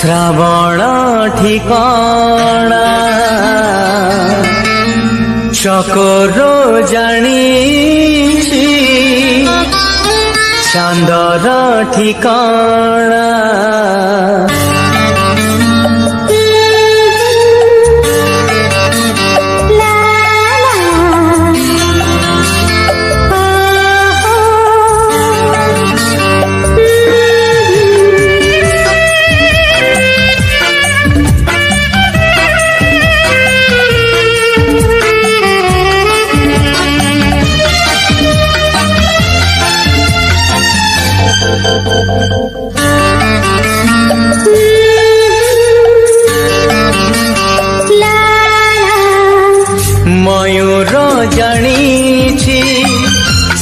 শ্রাবণ ঠিকଣା চকর জানিছি চাঁদর ঠিকଣା ময়ূর জানিছি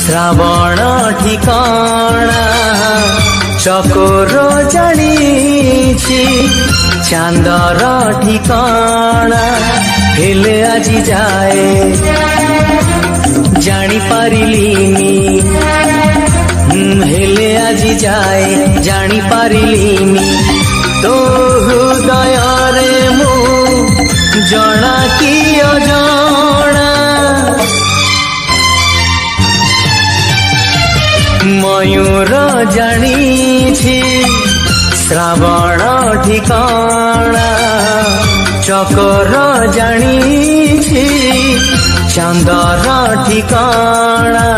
শ্রাবণ ঠিকଣା চকর জানিছি চাঁদর ঠিকଣା হেলে আজি যায় জানি পারিলিনি হেলে আজি যায় জানি পারিলিনি তো হৃদୟରେ মু জনা কি অজনা ময়ূর জানিছি শ্রাবণ ঠিকଣା চকর জানিছি চাঁদর ঠিকଣା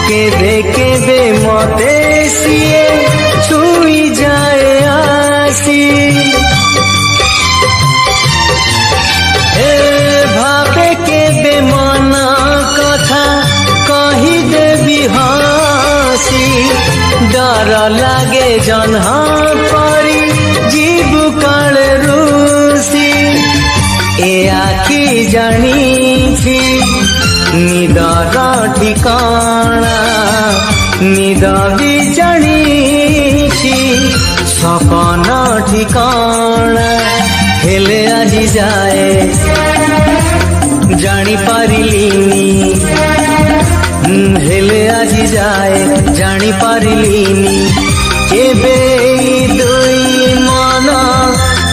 কেবে কেবে মতে সিয়ে ছুঁই যায় আসি হে ভাবে কেবে মন কথা কহি দেবি হাসি ডর লাগে জহ্ন পরি জীবু কালে রুষি এ আখি জানিছি নিদর ঠিকଣା নিদ বি জানিছি স্বপন ঠিকଣା হেলে আজি যায় জানি পারিলিনি হেলে আজি যায় জানি পারিলিনি কেবে দুই মন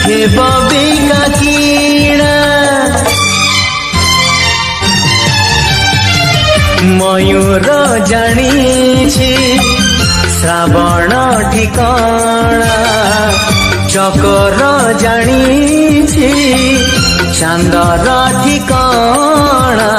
হেব বিকাকিনা ময়ূর জানিছি শ্রাবণ ঠিকଣା চকর জানিছি চাঁদর ঠিকଣା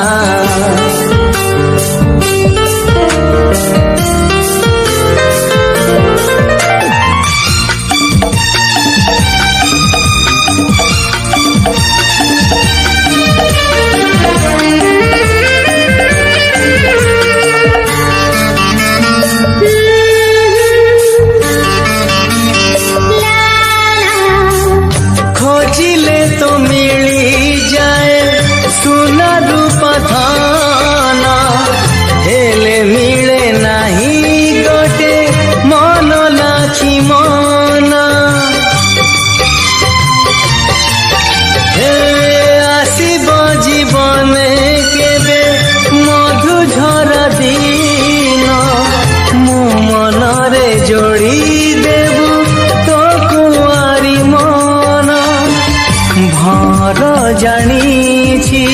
खोजिले तो मिली जाए सुना रूप धन हेले मिले नहीं गोटे मन लाखी मन हे आसिब जीवन केबे मधु झरा दिन मो मनरे जोड़ी देबू तो कुआरी मन भर जानिछि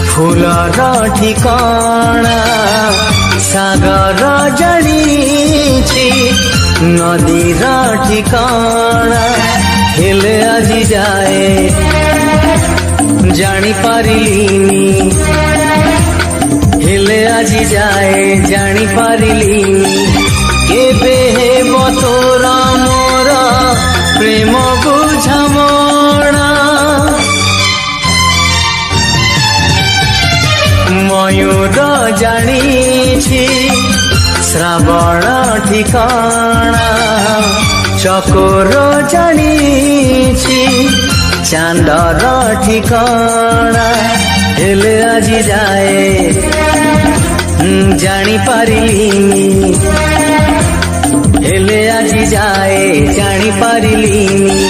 फूलर ठिकाना सागर जानिछि नदीर ठिकाना हेले আজি जाए जानी पारिलिनी हेले আজি जाए जानी पारिलिनी केबे हेब तोरा मोरा प्रेम बुझामणा मयूर जानिछि ଶ୍ରାବଣ ଠିକଣା ଚକୋର ଜାଣିଛି ଚାନ୍ଦର ଠିକଣା ହେଲେ ଆଜି ଯାଏ ଜାଣିପାରିଲିନି ହେଲେ ଆଜି ଯାଏ ଜାଣିପାରିଲିନି